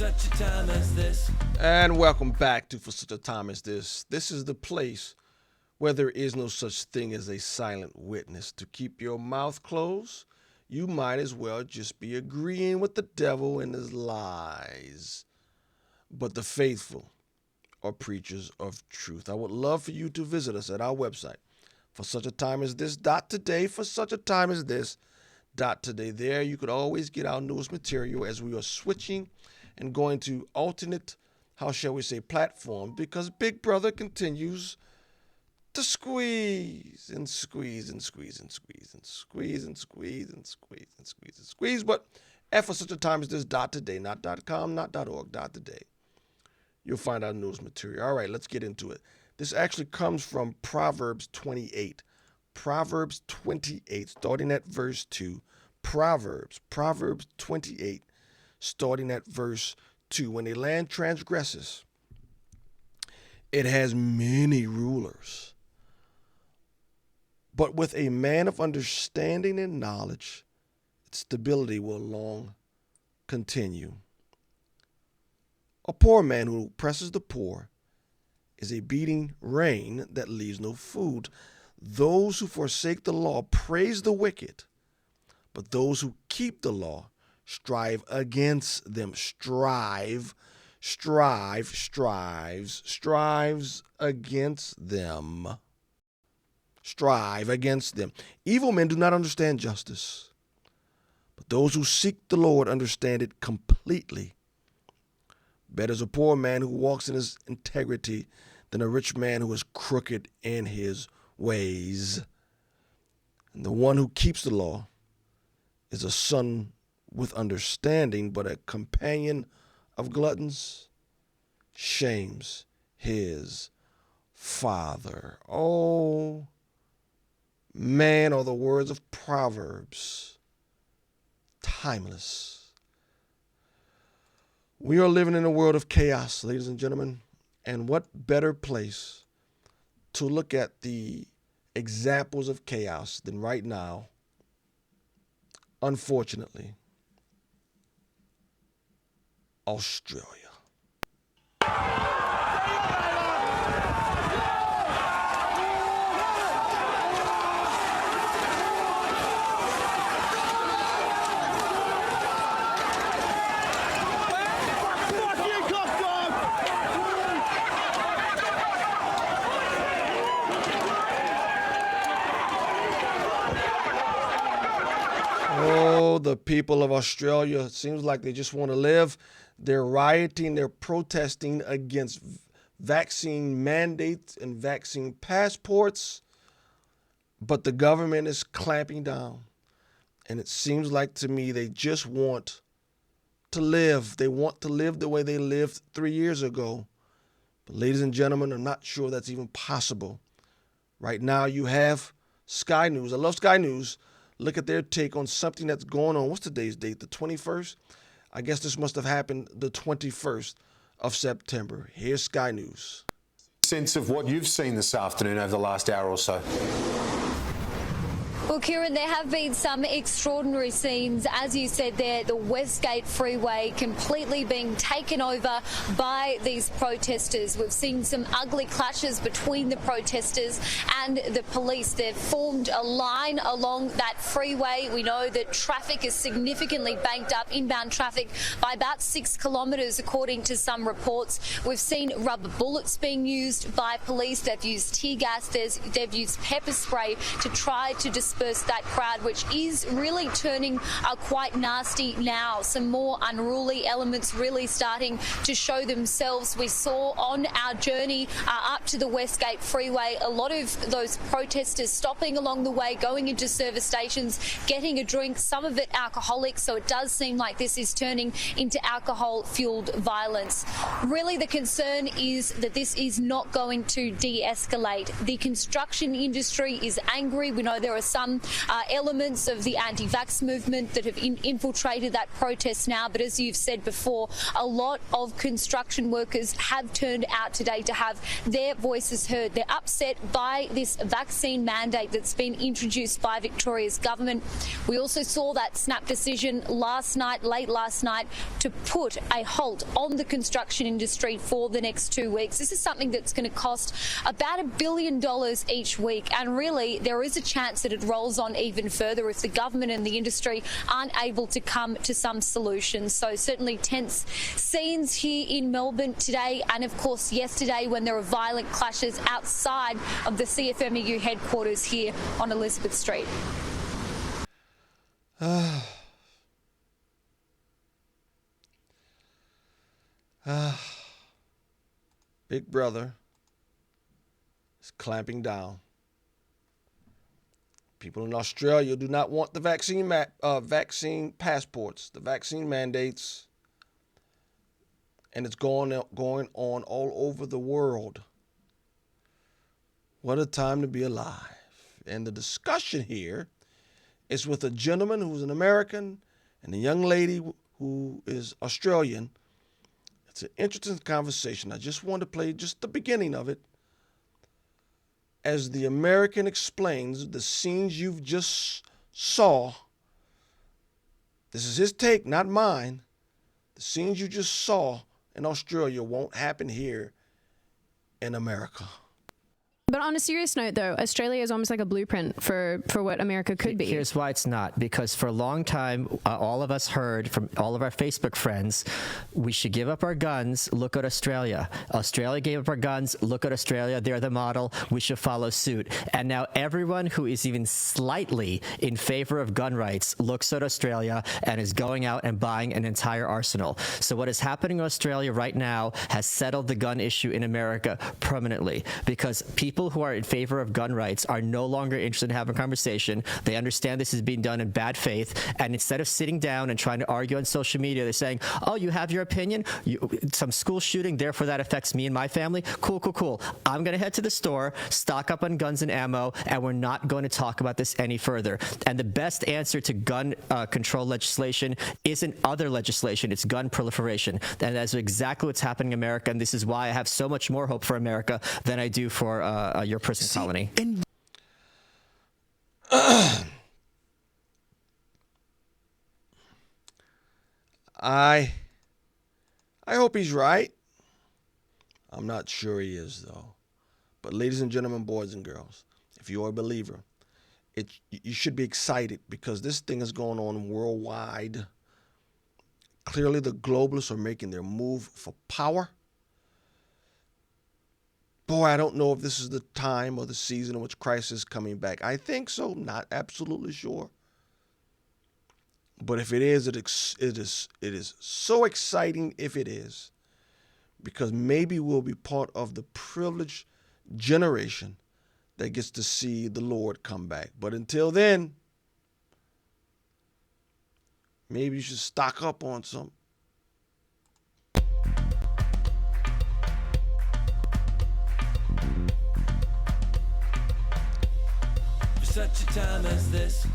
such a time as this. And welcome back to For Such a Time as This. This is the place where there is no such thing as a silent witness. To keep your mouth closed, you might as well just be agreeing with the devil and his lies. But the faithful are preachers of truth. I would love for you to visit us at our website, for such a time as this .today, for such a time as this .today. There you could always get our newest material as we are switching and going to alternate, how shall we say, platform, because Big Brother continues to squeeze and squeeze and squeeze and squeeze and squeeze and squeeze and squeeze and squeeze and squeeze. But for such a time as this .today, not .com, not .org, .today. You'll find our news material. All right, let's get into it. This actually comes from Proverbs 28. Proverbs 28, starting at verse 2. Proverbs 28, starting at verse 2. When a land transgresses, it has many rulers. But with a man of understanding and knowledge, its stability will long continue. A poor man who oppresses the poor is a beating rain that leaves no food. Those who forsake the law praise the wicked, but those who keep the law strive against them. Strives against them. Strive against them. Evil men do not understand justice, but those who seek the Lord understand it completely. Better is a poor man who walks in his integrity than a rich man who is crooked in his ways. And the one who keeps the law is a son with understanding, but a companion of gluttons shames his father. Oh, man, are the words of Proverbs timeless. We are living in a world of chaos, ladies and gentlemen, and what better place to look at the examples of chaos than right now, unfortunately, Australia. Oh, the people of Australia, it seems like they just want to live. They're rioting, they're protesting against vaccine mandates and vaccine passports, but the government is clamping down. And it seems like to me they just want to live. They want to live the way they lived 3 years ago. But ladies and gentlemen, I'm not sure that's even possible. Right now you have Sky News. I love Sky News. Look at their take on something that's going on. What's today's date? The 21st? I guess this must have happened the 21st of September. Here's Sky News. Sense of what you've seen this afternoon over the last hour or so. Well, Kieran, there have been some extraordinary scenes. As you said there, the Westgate Freeway completely being taken over by these protesters. We've seen some ugly clashes between the protesters and the police. They've formed a line along that freeway. We know that traffic is significantly banked up, inbound traffic, by about 6 kilometres, according to some reports. We've seen rubber bullets being used by police. They've used tear gas. They've used pepper spray to try to disperse that crowd, which is really turning quite nasty now. Some more unruly elements really starting to show themselves. We saw on our journey up to the Westgate Freeway a lot of those protesters stopping along the way, going into service stations, getting a drink, some of it alcoholic, so it does seem like this is turning into alcohol-fueled violence. Really, the concern is that this is not going to de-escalate. The construction industry is angry. We know there are some some elements of the anti-vax movement that have infiltrated that protest now. But as you've said before, a lot of construction workers have turned out today to have their voices heard. They're upset by this vaccine mandate that's been introduced by Victoria's government. We also saw that snap decision late last night, to put a halt on the construction industry for the next 2 weeks. This is something that's going to cost about $1 billion each week, and really there is a chance that it rolls on even further if the government and the industry aren't able to come to some solutions. So certainly tense scenes here in Melbourne today, and of course yesterday when there were violent clashes outside of the CFMEU headquarters here on Elizabeth Street. Big Brother is clamping down. People in Australia do not want the vaccine passports, the vaccine mandates, and it's going on all over the world. What a time to be alive. And the discussion here is with a gentleman who's an American and a young lady who is Australian. It's an interesting conversation. I just want to play just the beginning of it as the American explains the scenes you've just saw. This is his take, not mine. The scenes you just saw in Australia won't happen here in America. But on a serious note, though, Australia is almost like a blueprint for what America could be. Here's why it's not. Because for a long time, all of us heard from all of our Facebook friends, we should give up our guns, look at Australia. Australia gave up our guns, look at Australia, they're the model, we should follow suit. And now everyone who is even slightly in favor of gun rights looks at Australia and is going out and buying an entire arsenal. So what is happening in Australia right now has settled the gun issue in America permanently, because people who are in favor of gun rights are no longer interested in having a conversation. They understand this is being done in bad faith, and instead of sitting down and trying to argue on social media, they're saying, oh, you have your opinion? Some school shooting, therefore that affects me and my family? Cool. I'm going to head to the store, stock up on guns and ammo, and we're not going to talk about this any further. And the best answer to gun control legislation isn't other legislation, it's gun proliferation. And that's exactly what's happening in America, and this is why I have so much more hope for America than I do for your prison colony. I hope he's right. I'm not sure he is, though. But ladies and gentlemen, boys and girls, if you're a believer, you should be excited because this thing is going on worldwide. Clearly, the globalists are making their move for power. Boy, I don't know if this is the time or the season in which Christ is coming back. I think so, not absolutely sure. But if it is, it is so exciting if it is, because maybe we'll be part of the privileged generation that gets to see the Lord come back. But until then, maybe you should stock up on some. For such a time as this,